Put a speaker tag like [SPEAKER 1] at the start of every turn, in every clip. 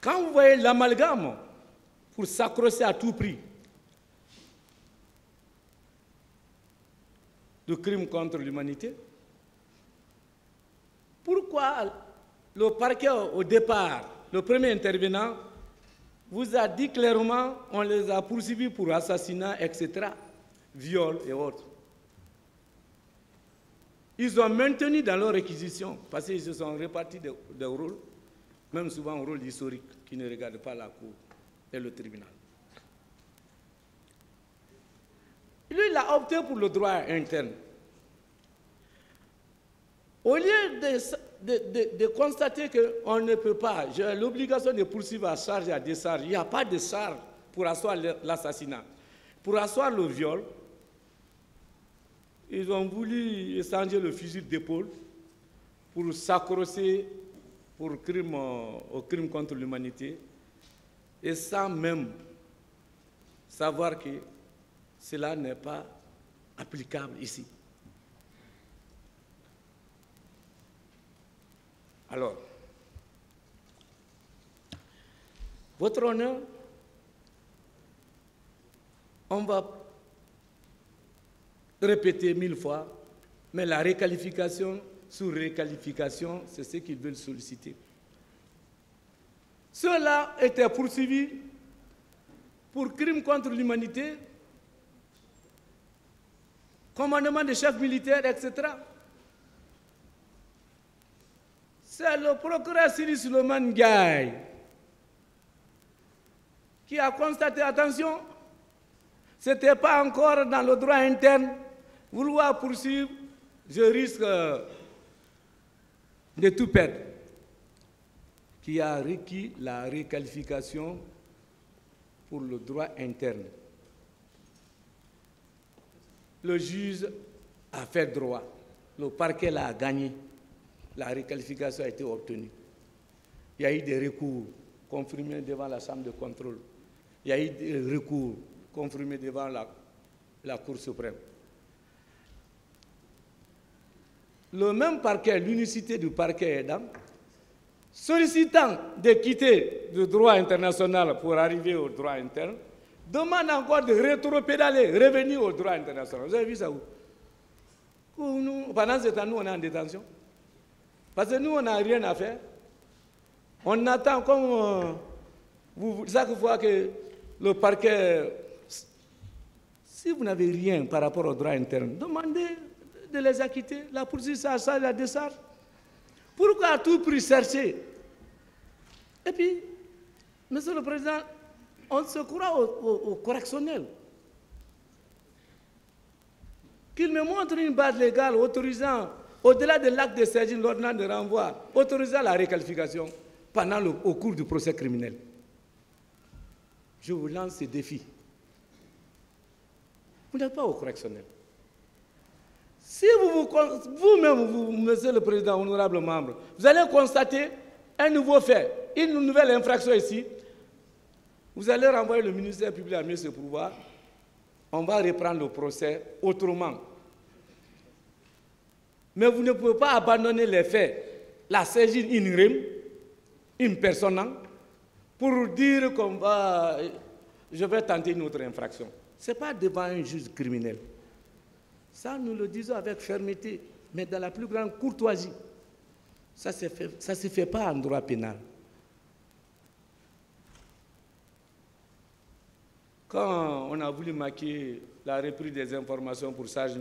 [SPEAKER 1] Quand vous voyez l'amalgame pour s'accrocher à tout prix de crimes contre l'humanité, pourquoi le parquet au départ, le premier intervenant, vous a dit clairement on les a poursuivis pour assassinat, etc., viol et autres. Ils ont maintenu dans leur réquisition, parce qu'ils se sont répartis des rôles, même souvent un rôle historique, qui ne regarde pas la cour et le tribunal. Lui, il a opté pour le droit interne. Au lieu de constater qu'on ne peut pas, j'ai l'obligation de poursuivre à charge et à décharge, il n'y a pas de charge pour asseoir l'assassinat. Pour asseoir le viol, ils ont voulu échanger le fusil d'épaule pour s'accrocher au crime contre l'humanité, et sans même savoir que cela n'est pas applicable ici. Alors, votre honneur, on va répéter 1000 fois, mais la réqualification sur réqualification, c'est ce qu'ils veulent solliciter. Ceux-là étaient poursuivis pour crimes contre l'humanité, commandement des chefs militaires, etc. C'est le procureur Siri Suleiman Ndiaye qui a constaté, attention, ce n'était pas encore dans le droit interne, vouloir poursuivre, je risque de tout perdre, qui a requis la réqualification pour le droit interne. Le juge a fait droit, le parquet l'a gagné, la réqualification a été obtenue. Il y a eu des recours confirmés devant la Chambre de contrôle, il y a eu des recours confirmés devant la Cour suprême. Le même parquet, l'unicité du parquet aidant, sollicitant de quitter le droit international pour arriver au droit interne, demande encore de rétropédaler, revenir au droit international. Vous avez vu ça où? Pendant ce temps, nous, on est en détention. Parce que nous, on n'a rien à faire. On attend comme chaque fois que le parquet... Si vous n'avez rien par rapport au droit interne, demandez de les acquitter, la poursuite à ça, la décharge. Pourquoi à tout prix chercher? Et puis, Monsieur le Président, on se croit au correctionnel. Qu'il me montre une base légale autorisant, au-delà de l'acte de saisine, l'ordonnance de renvoi, autorisant la réqualification au cours du procès criminel. Je vous lance ce défi. Vous n'êtes pas au correctionnel. Si vous-même, Monsieur le Président, honorable membre, vous allez constater un nouveau fait, une nouvelle infraction ici, vous allez renvoyer le ministère public à mieux se pouvoir, on va reprendre le procès autrement. Mais vous ne pouvez pas abandonner les faits, la saisine in rem, in persona, pour dire je vais tenter une autre infraction. Ce n'est pas devant un juge criminel. Ça, nous le disons avec fermeté, mais dans la plus grande courtoisie. Ça ne se fait pas en droit pénal. Quand on a voulu maquiller la reprise des informations pour Sage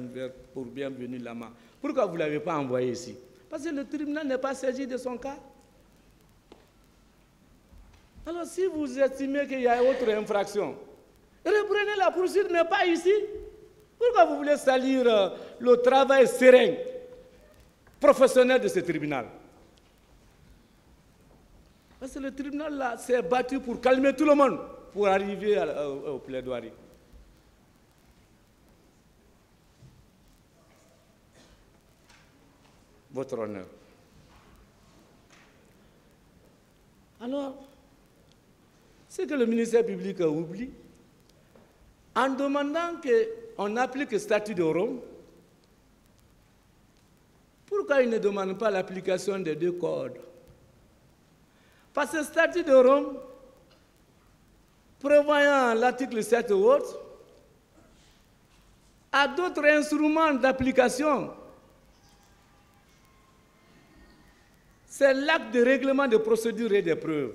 [SPEAKER 1] pour Bienvenue Lama, pourquoi vous ne l'avez pas envoyé ici? Parce que le tribunal n'est pas saisi de son cas. Alors, si vous estimez qu'il y a autre infraction, reprenez la poursuite, mais pas ici. Pourquoi vous voulez salir le travail serein, professionnel de ce tribunal? Parce que le tribunal s'est battu pour calmer tout le monde, pour arriver au plaidoirie. Votre honneur. Alors, c'est que le ministère public oublie, en demandant qu'on applique le statut de Rome, pourquoi il ne demande pas l'application des deux codes? Parce que le statut de Rome, prévoyant l'article 7 ou autre, a d'autres instruments d'application. C'est l'acte de règlement de procédure et des preuves.